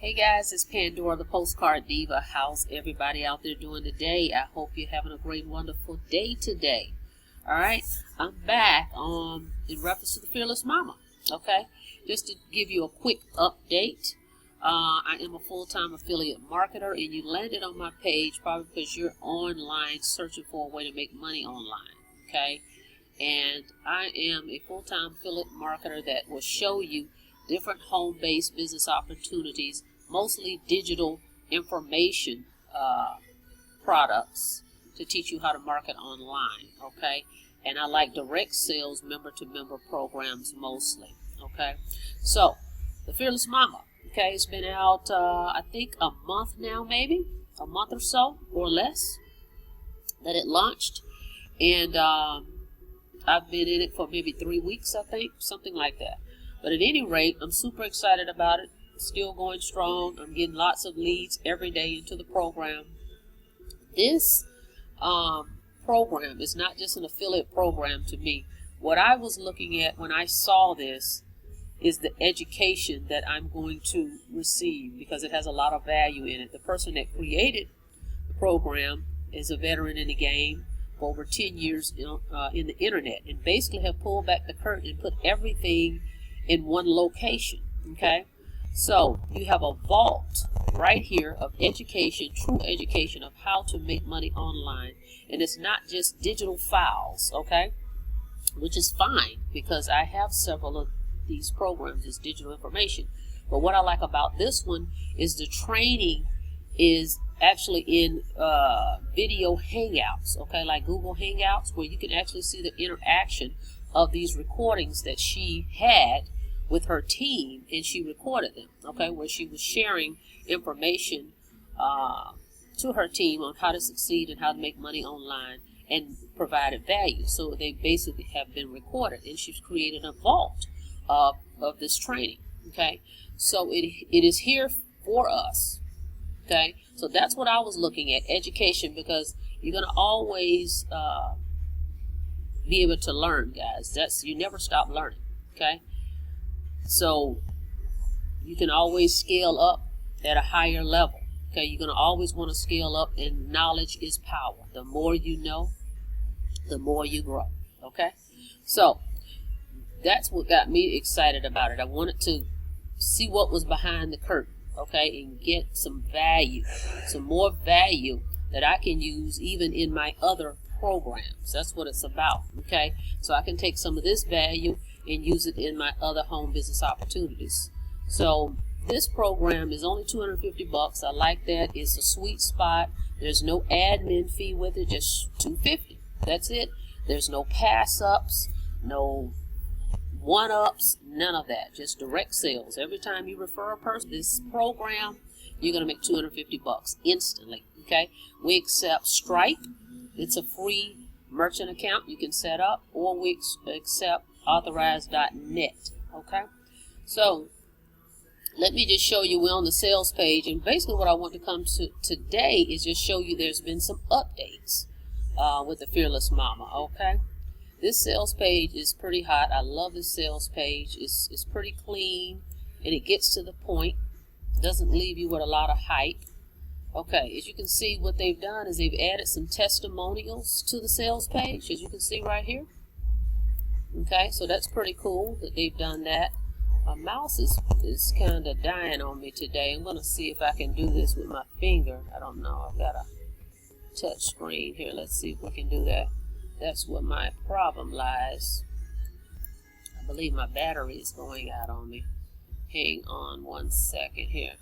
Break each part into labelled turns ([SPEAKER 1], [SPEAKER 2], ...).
[SPEAKER 1] Hey guys, it's Pandora, the Postcard Diva. How's everybody out there doing today? I hope you're having a great, wonderful day today. Alright, I'm back in reference to the Fearless Momma. Okay, just to give you a quick update. I am a full-time affiliate marketer, and you landed on my page probably because you're online searching for a way to make money online. Okay, and I am a full-time affiliate marketer that will show you different home-based business opportunities, mostly digital information products to teach you how to market online, okay? And I like direct sales, member-to-member programs mostly, okay? So, the Fearless Momma, okay, it's been out, I think, a month now, maybe, a month or so, or less, that it launched. And I've been in it for maybe 3 weeks, I think, something like that. But at any rate, I'm super excited about it. Still going strong. I'm getting lots of leads every day into the program. This program is not just an affiliate program to me. What I was looking at when I saw this is the education that I'm going to receive, because it has a lot of value in it. The person that created the program is a veteran in the game for over 10 years in the internet, and basically have pulled back the curtain and put everything in one location, okay? So you have a vault right here of education, true education of how to make money online. And it's not just digital files, okay? Which is fine, because I have several of these programs as digital information. But what I like about this one is the training is actually in video hangouts, okay? Like Google Hangouts, where you can actually see the interaction of these recordings that she had with her team, and she recorded them, okay, where she was sharing information to her team on how to succeed and how to make money online, and provided value. So they basically have been recorded, and she's created a vault of this training, okay? So it is here for us, okay? So that's what I was looking at, education, because you're going to always be able to learn, guys. You never stop learning, okay? So you can always scale up at a higher level, okay? You're going to always want to scale up, and knowledge is power. The more you know, the more you grow, okay? So that's what got me excited about it. I wanted to see what was behind the curtain, okay, and get some value, some more value that I can use even in my other programs. That's what it's about, okay? So I can take some of this value and use it in my other home business opportunities. So this program is only $250. I like that. It's a sweet spot. There's no admin fee with it, just $250. That's it. There's no pass-ups, no one-ups, none of that. Just direct sales. Every time you refer a person this program, you're going to make $250 instantly, okay? We accept Stripe. It's a free merchant account you can set up, or we accept authorized.net, okay? So let me just show you, we're on the sales page, and basically what I want to come to today is just show you there's been some updates with the Fearless Momma, okay? This sales page is pretty hot. I love this sales page. It's pretty clean, and it gets to the point. Doesn't leave you with a lot of hype. Okay, as you can see, what they've done is they've added some testimonials to the sales page, as you can see right here. Okay, so that's pretty cool that they've done that. My mouse is kind of dying on me today. I'm going to see if I can do this with my finger. I don't know. I've got a touch screen here. Let's see if we can do that. That's where my problem lies. I believe my battery is going out on me. Hang on one second here.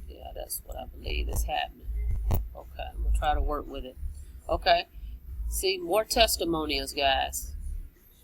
[SPEAKER 1] Yeah, that's what I believe is happening. Okay, I'm going to try to work with it. Okay. See, more testimonials, guys.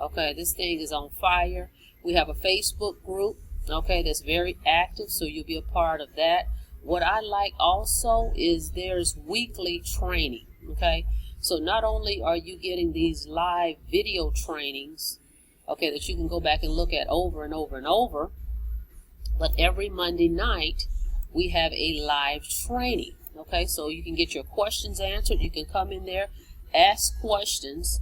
[SPEAKER 1] Okay, this thing is on fire. We have a Facebook group, okay, that's very active, so you'll be a part of that. What I like also is there's weekly training, okay? So not only are you getting these live video trainings, okay, that you can go back and look at over and over and over, but every Monday night we have a live training, okay? So you can get your questions answered. You can come in there, ask questions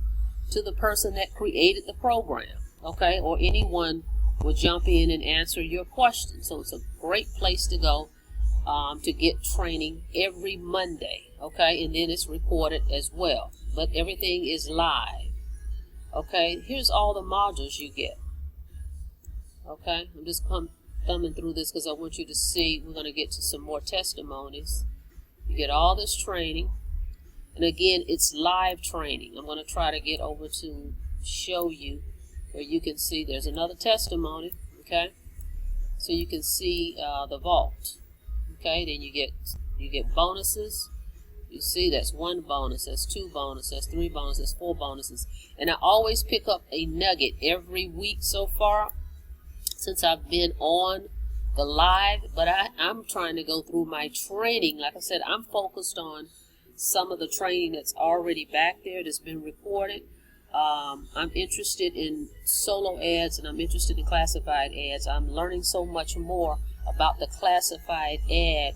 [SPEAKER 1] to the person that created the program, okay, or anyone will jump in and answer your questions. So it's a great place to go to get training every Monday, okay? And then it's recorded as well, but everything is live, okay? Here's all the modules you get, okay? I'm just thumbing through this because I want you to see. We're going to get to some more testimonies. You get all this training, and again, it's live training. I'm going to try to get over to show you where you can see there's another testimony, okay? So you can see the vault. Okay, then you get bonuses. You see that's 1 bonus, that's 2 bonuses, that's 3 bonuses, 4 bonuses. And I always pick up a nugget every week so far since I've been on the live. But I'm trying to go through my training. Like I said, I'm focused on some of the training that's already back there that's been recorded. I'm interested in solo ads, and I'm interested in classified ads. I'm learning so much more about the classified ad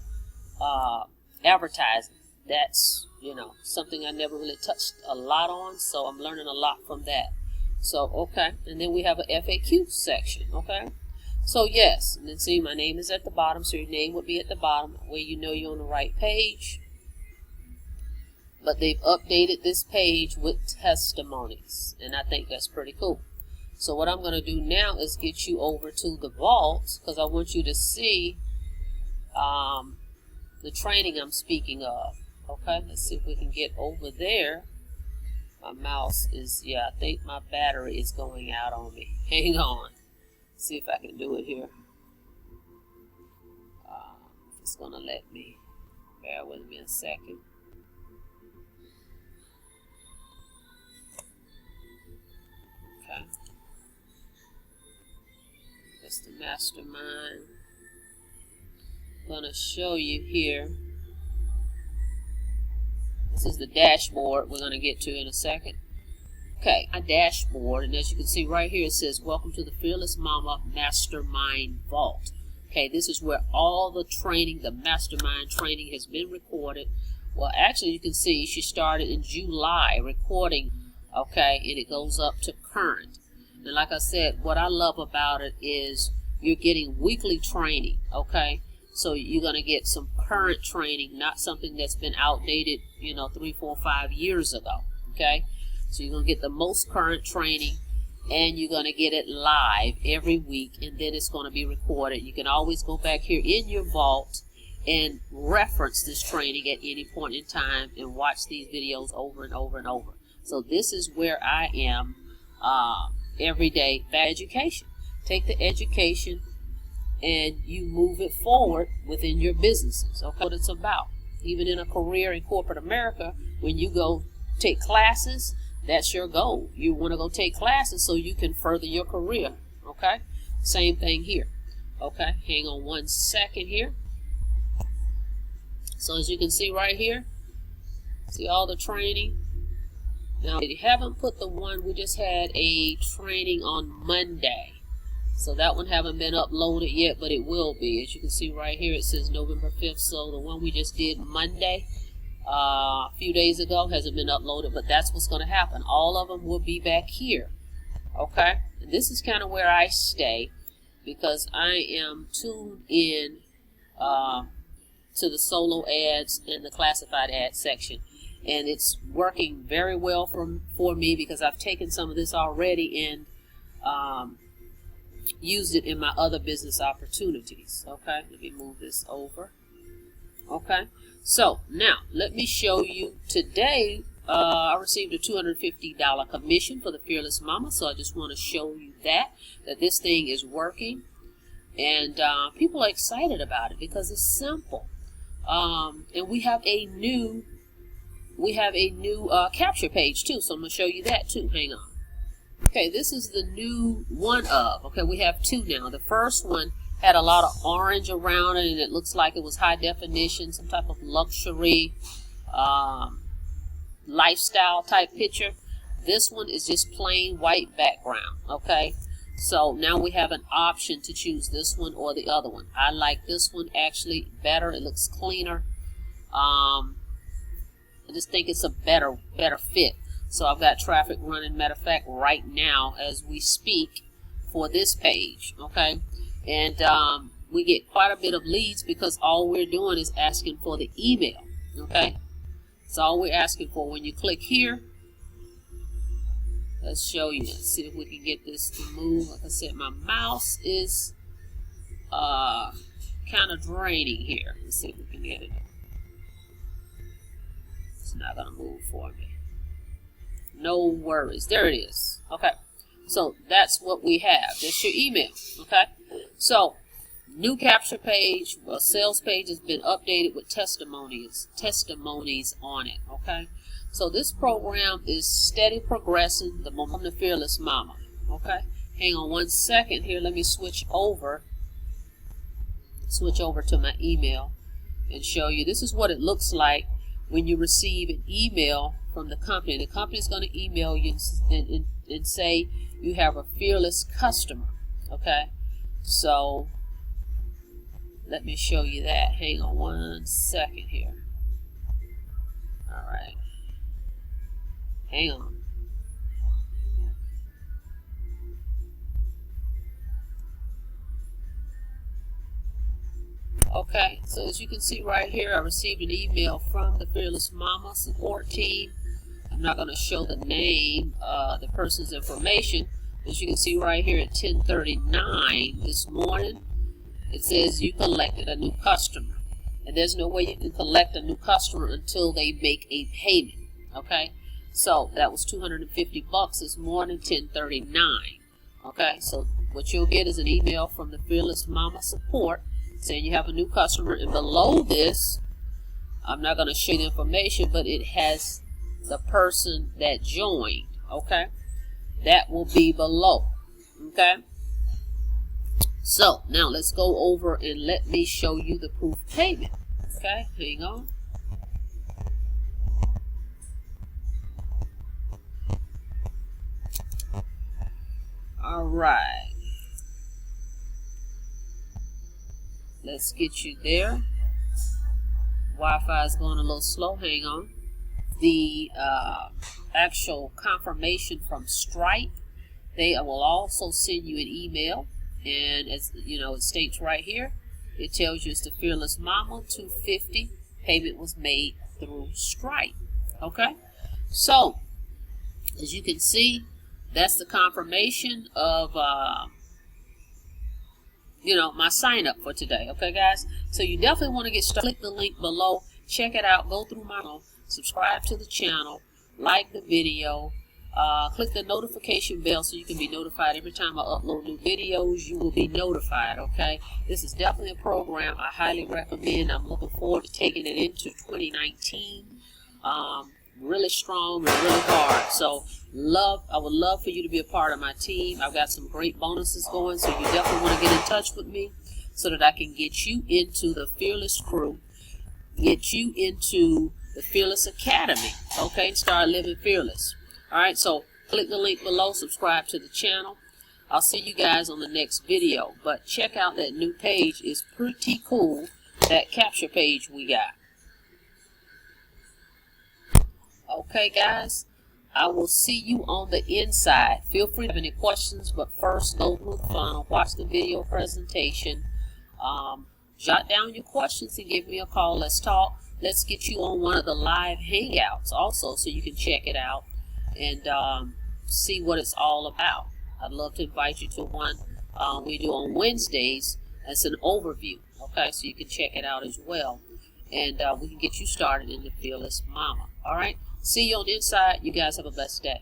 [SPEAKER 1] advertising. That's, something I never really touched a lot on, so I'm learning a lot from that. So, okay, and then we have a FAQ section, okay? So, yes, and then see, my name is at the bottom, so your name would be at the bottom, where you know you're on the right page. But they've updated this page with testimonies, and I think that's pretty cool. So what I'm going to do now is get you over to the vault, because I want you to see the training I'm speaking of. Okay, let's see if we can get over there. My mouse is, I think my battery is going out on me. Hang on. See if I can do it here. It's going to let me. Bear with me a second. Okay. That's the mastermind. I'm going to show you here. This is the dashboard we're going to get to in a second. Okay, my dashboard, and as you can see right here, it says, welcome to the Fearless Momma Mastermind Vault. Okay, this is where all the training, the mastermind training, has been recorded. Well, actually, you can see she started in July recording, okay, and it goes up to current. And like I said, what I love about it is you're getting weekly training, okay? So you're going to get some current training, not something that's been outdated, 3, 4, 5 years ago, okay? So you're going to get the most current training, and you're going to get it live every week, and then it's going to be recorded. You can always go back here in your vault and reference this training at any point in time and watch these videos over and over and over. So this is where I am every day. Education. Take the education and you move it forward within your businesses. Okay, what it's about. Even in a career in corporate America, when you go take classes, that's your goal. You want to go take classes so you can further your career. Okay, same thing here. Okay, hang on 1 second here. So as you can see right here, see all the training. Now, if you haven't put the one, we just had a training on Monday. So that one haven't been uploaded yet, but it will be. As you can see right here, it says November 5th. So the one we just did Monday, a few days ago, hasn't been uploaded, but that's what's going to happen. All of them will be back here. Okay? And this is kind of where I stay because I am tuned in to the solo ads and the classified ad section. And it's working very well for me because I've taken some of this already and used it in my other business opportunities. Okay, let me move this over. Okay, so now let me show you today. I received a $250 commission for the Fearless Momma, so I just want to show you that this thing is working, and people are excited about it because it's simple. And we have a new capture page too, so I'm going to show you that too. Hang on. Okay, this is the new one of. Okay, we have two now. The first one had a lot of orange around it, and it looks like it was high definition, some type of luxury lifestyle type picture. This one is just plain white background. Okay, so now we have an option to choose this one or the other one. I like this one actually better. It looks cleaner. I just think it's a better fit. So I've got traffic running. Matter of fact, right now as we speak, for this page, okay? And we get quite a bit of leads because all we're doing is asking for the email, okay? That's all we're asking for. When you click here, let's show you. Let's see if we can get this to move. Like I said, my mouse is kind of draining here. Let's see if we can get it. It's not going to move for me. No worries. There it is. Okay. So that's what we have. That's your email. Okay. So new capture page, a sales page has been updated with testimonies on it. Okay. So this program is steady progressing. The Momma Fearless Momma. Okay. Hang on one second here. Let me switch over to my email and show you. This is what it looks like when you receive an email from the company. The company is going to email you and say you have a fearless customer. Okay, so let me show you that. Hang on one second here. All right, hang on. Okay, so as you can see right here, I received an email from the Fearless Momma support team. I'm not going to show the name, the person's information. As you can see right here at 10:39 this morning, it says you collected a new customer. And there's no way you can collect a new customer until they make a payment. Okay, so that was $250 this morning, 10:39. Okay, so what you'll get is an email from the Fearless Momma support saying you have a new customer, and below this, I'm not going to show you the information, but it has the person that joined. Okay, that will be below. Okay, so now let's go over and let me show you the proof payment. Okay, hang on. All right. Let's get you there. Wi-Fi is going a little slow. Hang on. The actual confirmation from Stripe, they will also send you an email, and as you know, it states right here, it tells you it's the Fearless Momma $250. Payment was made through Stripe. Okay, so as you can see, that's the confirmation of my sign up for today. Okay, guys, so you definitely want to get started. Click the link below, check it out, go through my channel, subscribe to the channel, like the video, click the notification bell so you can be notified every time I upload new videos. You will be notified. Okay, this is definitely a program I highly recommend. I'm looking forward to taking it into 2019 really strong and really hard. So I would love for you to be a part of my team. I've got some great bonuses going, so you definitely want to get in touch with me so that I can get you into the Fearless crew, get you into the Fearless Academy, okay, start living fearless. All right, so click the link below, subscribe to the channel. I'll see you guys on the next video, but check out that new page. It's pretty cool, that capture page we got. Okay, guys, I will see you on the inside. Feel free to have any questions, but first go through the funnel, watch the video presentation, jot down your questions and give me a call. Let's talk. Let's get you on one of the live hangouts also so you can check it out and see what it's all about. I'd love to invite you to one we do on Wednesdays. It's an overview, okay, so you can check it out as well. And we can get you started in the Fearless Momma. All right? See you on the inside. You guys have a blessed day.